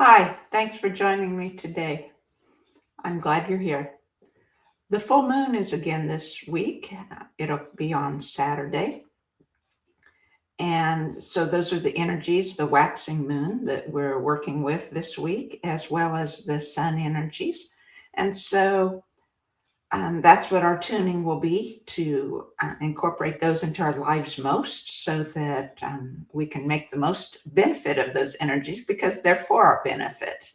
Hi, thanks for joining me today. I'm glad you're here. The full moon is again this week. It'll be on Saturday. And so those are the energies, the waxing moon that we're working with this week, as well as the sun energies. And so that's what our tuning will be to incorporate those into our lives most so that we can make the most benefit of those energies because they're for our benefit.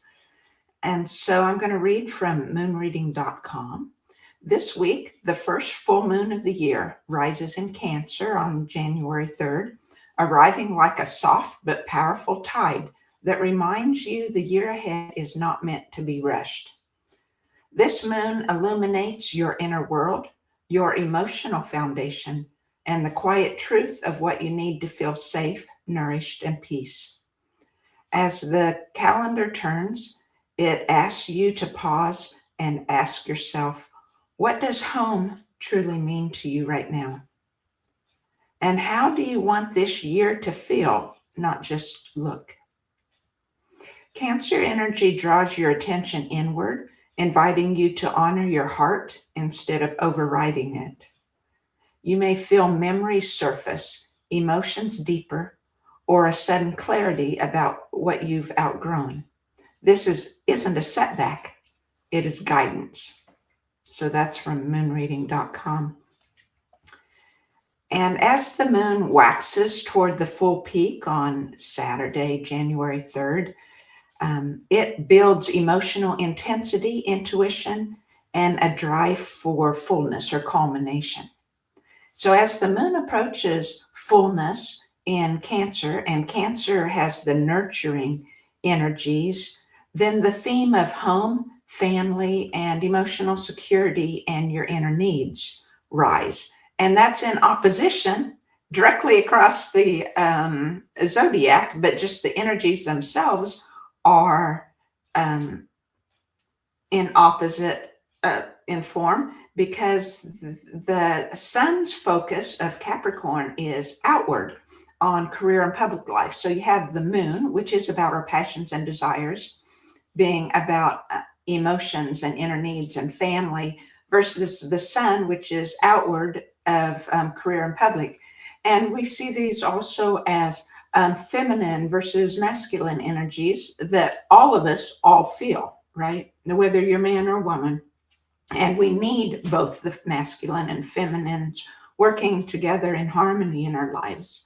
And so I'm going to read from moonreading.com. This week, the first full moon of the year rises in Cancer on January 3rd, arriving like a soft but powerful tide that reminds you the year ahead is not meant to be rushed. This moon illuminates your inner world, your emotional foundation, and the quiet truth of what you need to feel safe, nourished, and peace. As the calendar turns, it asks you to pause and ask yourself, what does home truly mean to you right now? And how do you want this year to feel, not just look? Cancer energy draws your attention inward, inviting you to honor your heart instead of overriding it. You may feel memories surface, emotions deeper, or a sudden clarity about what you've outgrown. This isn't a setback, it is guidance. So that's from moonreading.com. And as the moon waxes toward the full peak on Saturday, January 3rd, it builds emotional intensity, intuition, and a drive for fullness or culmination. So as the moon approaches fullness in Cancer, and Cancer has the nurturing energies, then the theme of home, family, and emotional security and your inner needs rise. And that's in opposition directly across the zodiac, but just the energies themselves are in opposite in form, because the sun's focus of Capricorn is outward on career and public life. So you have the moon, which is about our passions and desires, being about emotions and inner needs and family, versus the sun, which is outward of career and public. And we see these also as feminine versus masculine energies that all of us all feel, right? Whether you're man or woman. And we need both the masculine and feminine working together in harmony in our lives.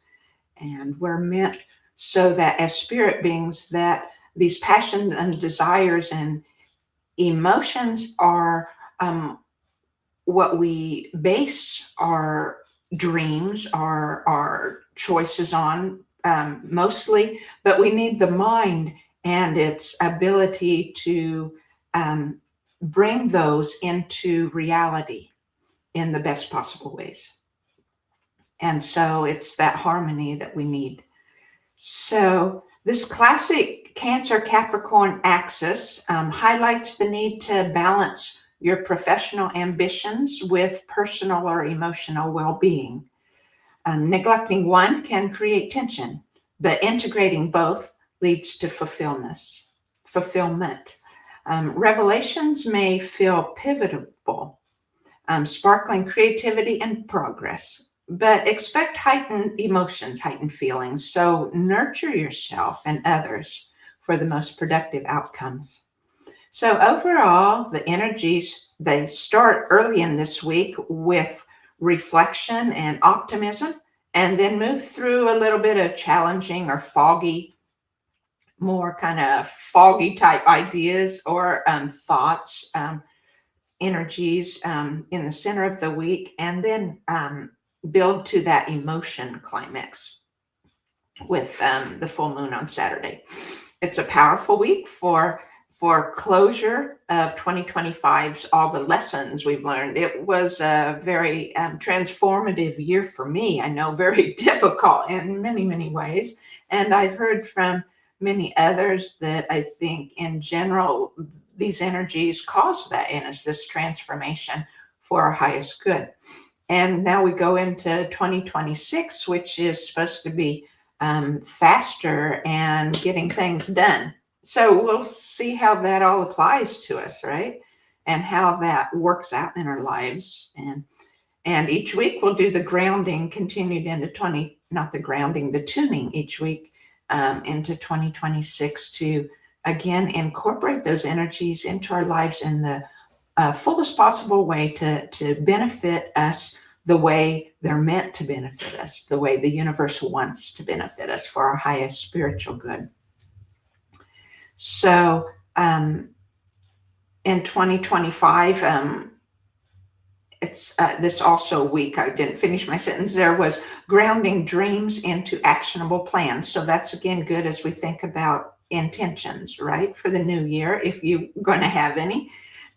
And we're meant so that as spirit beings, that these passions and desires and emotions are what we base our dreams, our choices on mostly, but we need the mind and its ability to bring those into reality in the best possible ways. And so it's that harmony that we need. So this classic Cancer Capricorn axis highlights the need to balance your professional ambitions with personal or emotional well-being. Neglecting one can create tension, but integrating both leads to fulfillment. Revelations may feel pivotal, sparkling creativity and progress, but expect heightened emotions, heightened feelings. So nurture yourself and others for the most productive outcomes. So overall, the energies, they start early in this week with reflection and optimism, and then move through a little bit of challenging or foggy, more kind of foggy type ideas or thoughts, energies in the center of the week, and then build to that emotion climax with the full moon on Saturday. It's a powerful week for closure of 2025's all the lessons we've learned. It was a very transformative year for me. I know very difficult in many, many ways. And I've heard from many others that I think in general, these energies cause that in us, this transformation for our highest good. And now we go into 2026, which is supposed to be faster and getting things done. So we'll see how that all applies to us, right? And how that works out in our lives. And each week we'll do the grounding continued into 20, not the grounding, the tuning each week into 2026 to again incorporate those energies into our lives in the fullest possible way to benefit us the way they're meant to benefit us, the way the universe wants to benefit us for our highest spiritual good. So in 2025, it's this also week, I didn't finish my sentence there, was grounding dreams into actionable plans. So that's again good as we think about intentions, right, for the new year, if you're going to have any.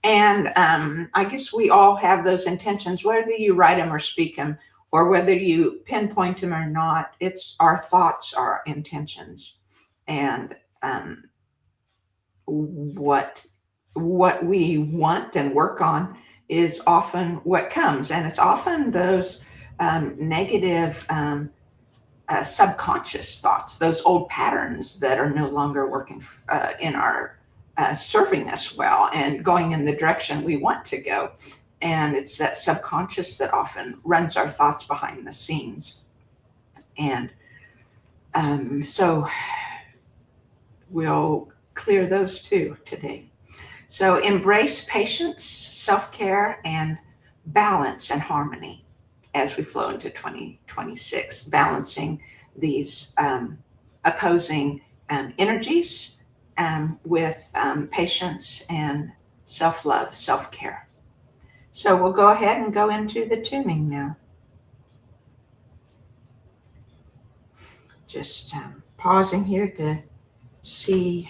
And I guess we all have those intentions, whether you write them or speak them, or whether you pinpoint them or not. It's our thoughts, our intentions, and what we want and work on is often what comes, and it's often those negative subconscious thoughts, those old patterns that are no longer working in our serving us well and going in the direction we want to go. And it's that subconscious that often runs our thoughts behind the scenes. And so we'll clear those too today. So embrace patience, self-care, and balance and harmony as we flow into 2026, balancing these opposing energies with patience and self-love, self-care. So we'll go ahead and go into the tuning now. Just pausing here to see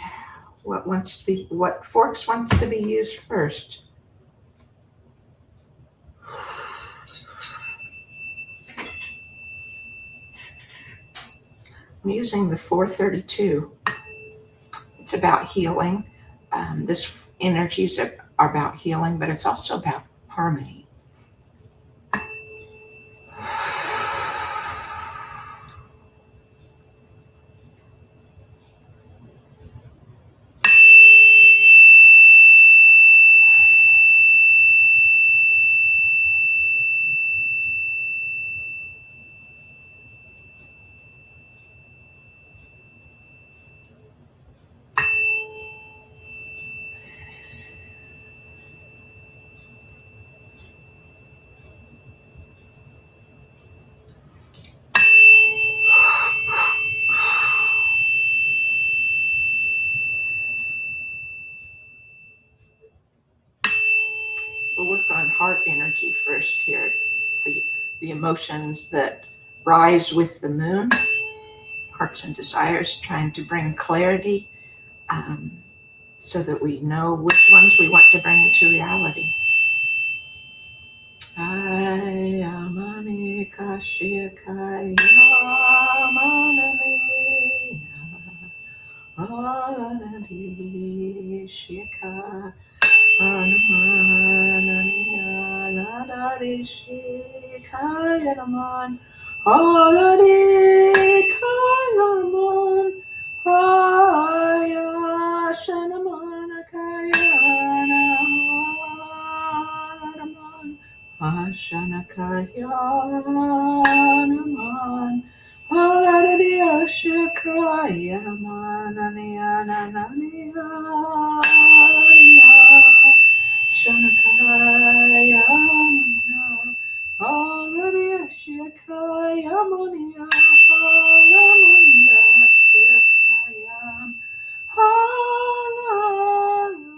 what forks wants to be used first. I'm using the 432. It's about healing. This energies are about healing, but it's also about harmony. We'll work on heart energy first here, the emotions that rise with the moon, hearts and desires, trying to bring clarity so that we know which ones we want to bring into reality. Ayamani Kashikaya Manani Anani Shika Anani Anadari Shikaya Naman Anani Kayaman Ayashanamana Kayana Ashanakayaman Hallelujah Shakayaman Anianania Shanakayaman Hallelujah Shakayamonia Hallelujah Shakayam Hallelujah.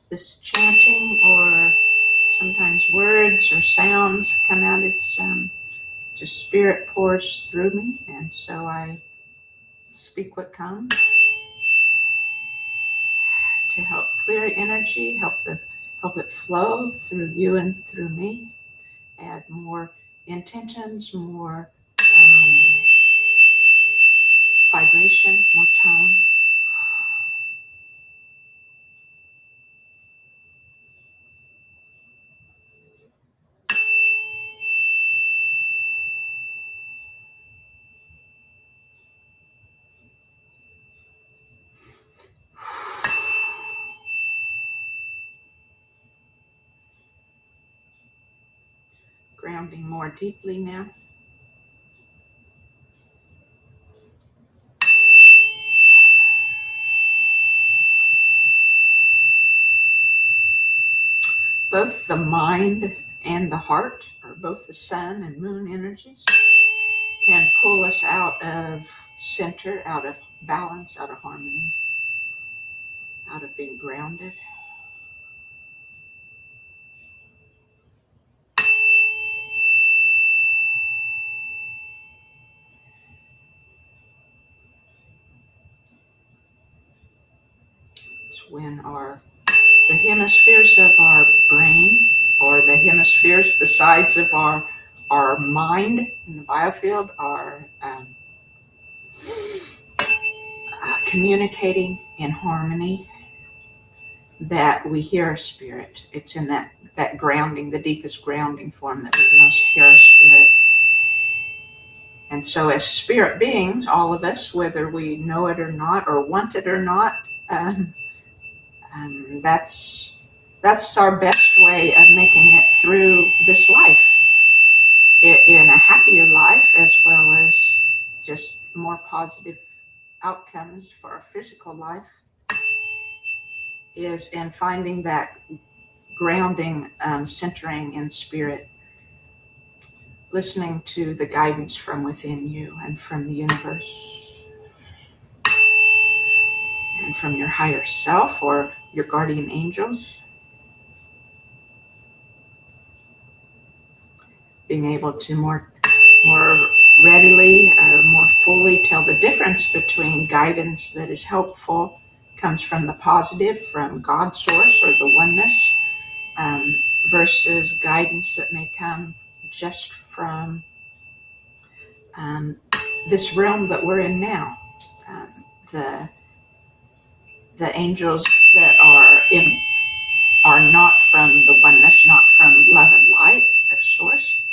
This chanting or sometimes words or sounds come out. It's just spirit pours through me, and so I speak what comes to help clear energy, help it flow through you and through me. Add more intentions, more vibration, more tone. Grounding more deeply now. Both the mind and the heart, or both the sun and moon energies, can pull us out of center, out of balance, out of harmony, out of being grounded. It's when the hemispheres of our brain, or the hemispheres, the sides of our mind in the biofield, are communicating in harmony, that we hear our spirit. It's in that grounding, the deepest grounding form, that we most hear our spirit. And so as spirit beings, all of us, whether we know it or not, or want it or not, that's our best way of making it through this life, in a happier life, as well as just more positive outcomes for our physical life, is in finding that grounding, centering in spirit, listening to the guidance from within you and from the universe and from your higher self or your guardian angels. Being able to more readily or more fully tell the difference between guidance that is helpful, comes from the positive, from God's source or the oneness, versus guidance that may come just from this realm that we're in now. The angels that are not from the oneness, not from love and light of source,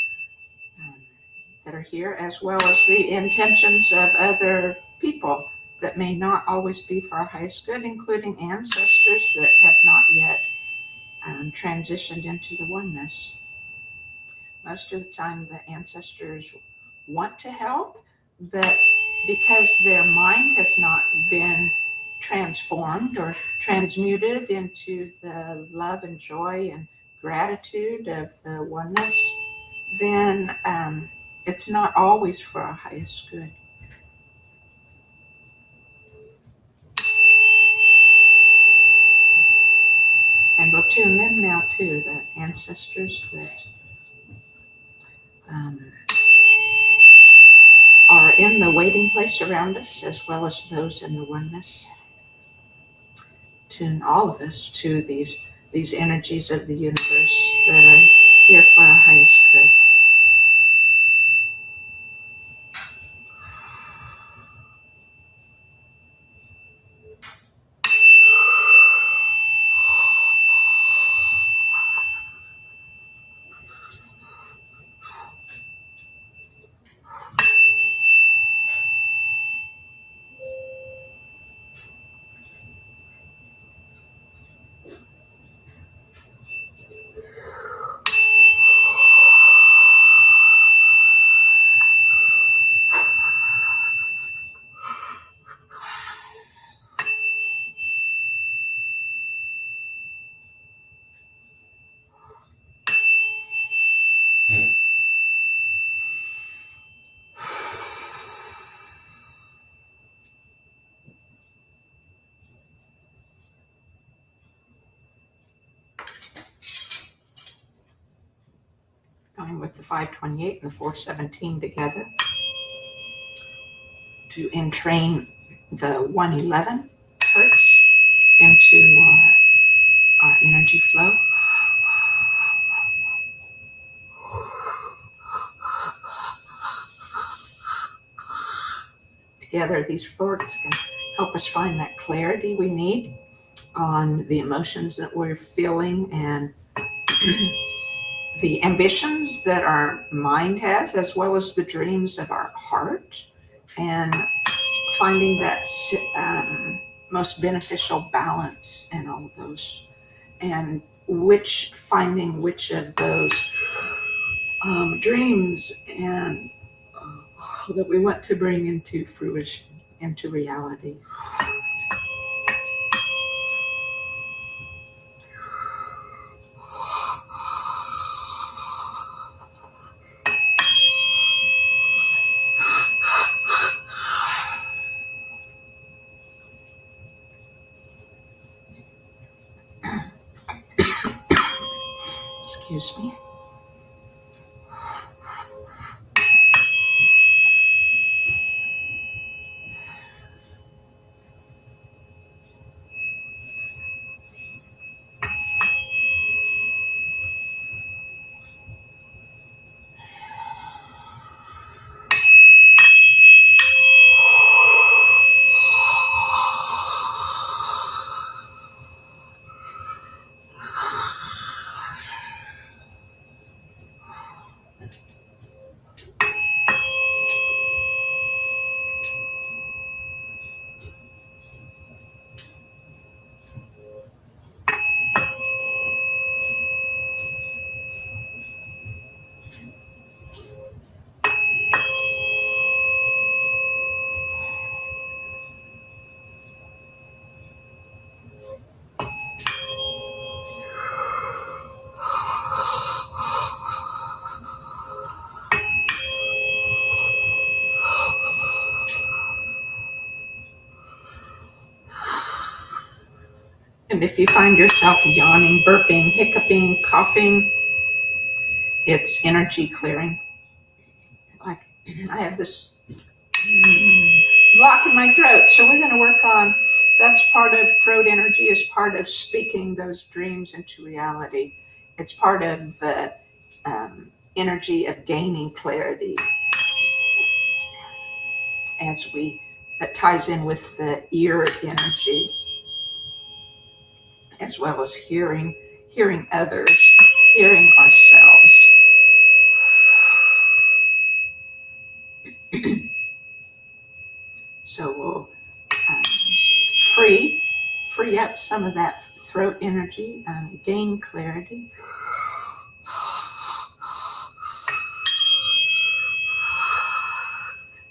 that are here, as well as the intentions of other people that may not always be for our highest good, including ancestors that have not yet transitioned into the oneness. Most of the time, the ancestors want to help, but because their mind has not been transformed or transmuted into the love and joy and gratitude of the oneness, then it's not always for our highest good. And we'll tune them now too, the ancestors that are in the waiting place around us, as well as those in the oneness. Tune all of us to these energies of the universe that are here for our highest good. working with the 528 and the 417 together to entrain the 111 hertz into our energy flow. Together, these forks can help us find that clarity we need on the emotions that we're feeling and the ambitions that our mind has, as well as the dreams of our heart, and finding that most beneficial balance in all of those, and finding which of those dreams and that we want to bring into fruition, into reality. Excuse me. And if you find yourself yawning, burping, hiccuping, coughing, it's energy clearing. Like I have this block in my throat, so we're going to work on that's part of throat energy, is part of speaking those dreams into reality. It's part of the energy of gaining clarity that ties in with the ear energy, as well as hearing others, hearing ourselves. So we'll free up some of that throat energy, gain clarity.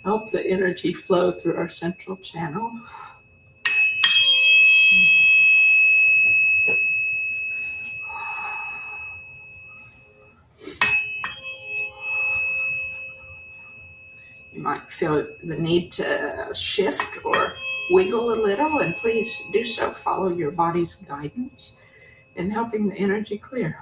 Help the energy flow through our central channel. You might feel the need to shift or wiggle a little, and please do so. Follow your body's guidance in helping the energy clear.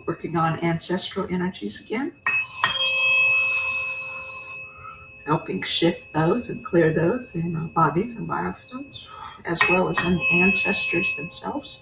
Working on ancestral energies again. Helping shift those and clear those in our bodies and biofields, as well as in the ancestors themselves.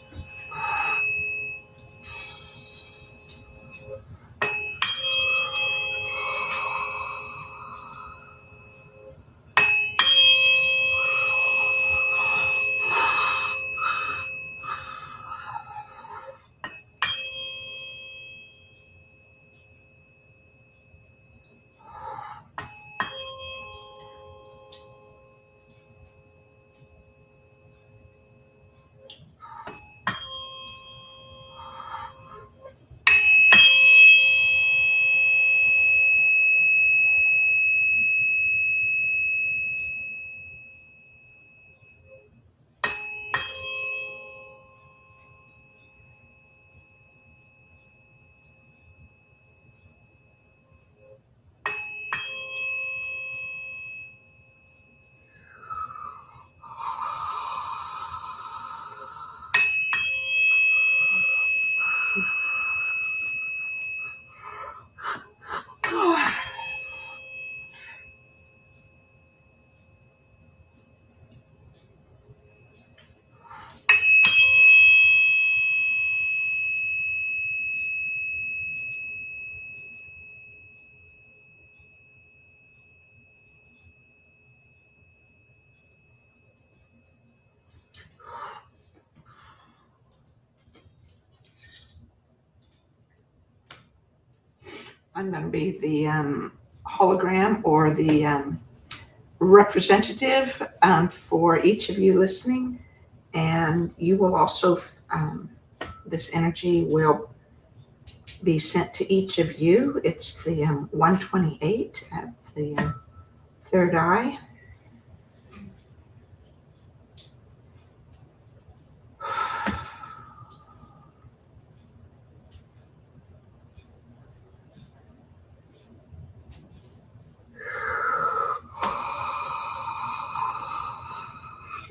I'm going to be the hologram or the representative for each of you listening. And you will also, this energy will be sent to each of you. It's the 128 at the third eye.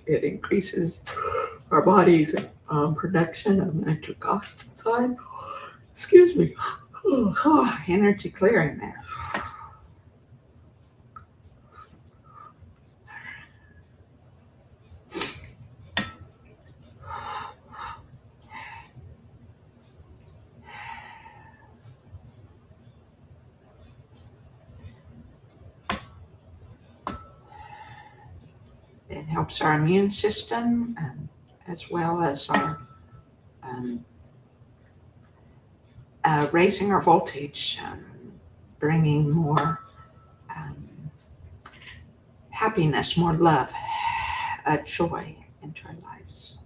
It increases our body's production of nitric oxide. Excuse me. Energy clearing there. It helps our immune system as well as our raising our voltage, bringing more happiness, more love, joy into our lives.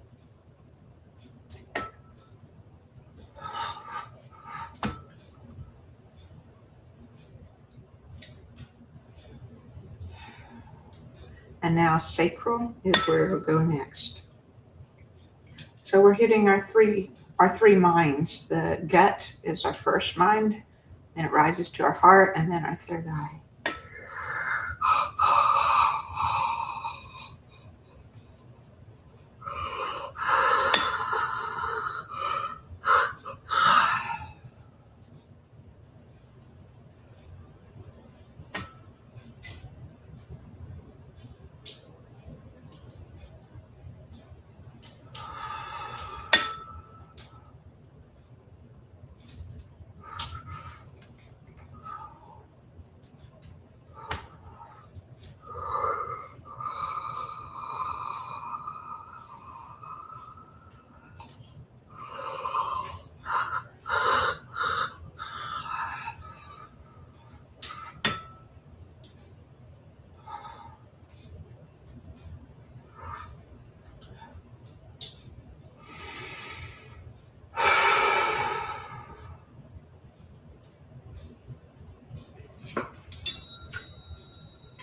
And now sacral is where we'll go next. So we're hitting our three minds. The gut is our first mind, then it rises to our heart, and then our third eye.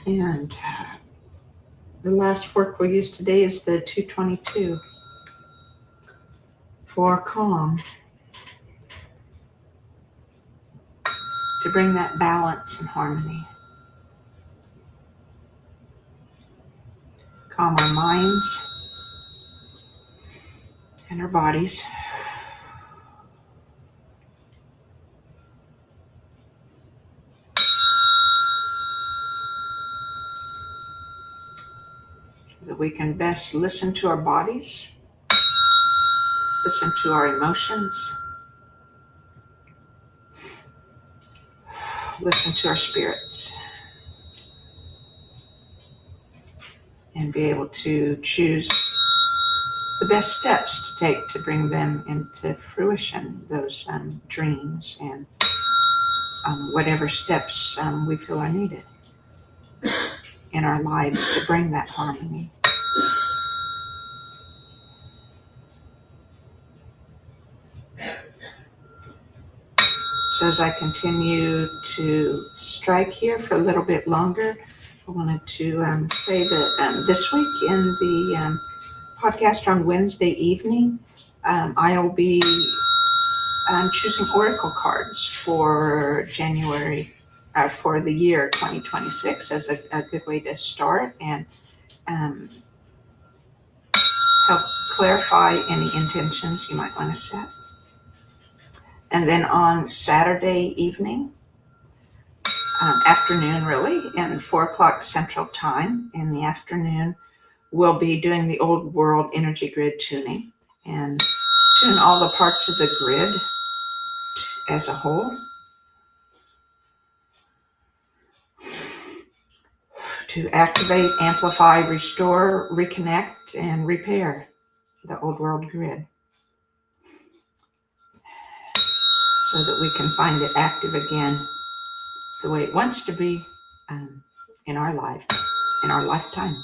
And the last fork we'll use today is the 222 for calm, to bring that balance and harmony. Calm our minds and our bodies. So that we can best listen to our bodies, listen to our emotions, listen to our spirits, and be able to choose the best steps to take to bring them into fruition, those dreams and whatever steps we feel are needed in our lives to bring that harmony. So as I continue to strike here for a little bit longer, I wanted to say that this week in the podcast on Wednesday evening, I'll be choosing oracle cards for January, for the year 2026 as a good way to start and help clarify any intentions you might want to set. And then on Saturday evening, afternoon really, and 4 o'clock Central Time in the afternoon, we'll be doing the old world energy grid tuning and tune all the parts of the grid as a whole to activate, amplify, restore, reconnect, and repair the old world grid so that we can find it active again the way it wants to be in our life, in our lifetime.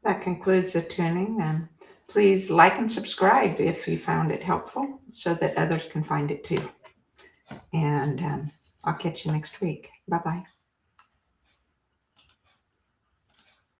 That concludes the tuning, and please like and subscribe if you found it helpful so that others can find it too. And I'll catch you next week. Bye-bye.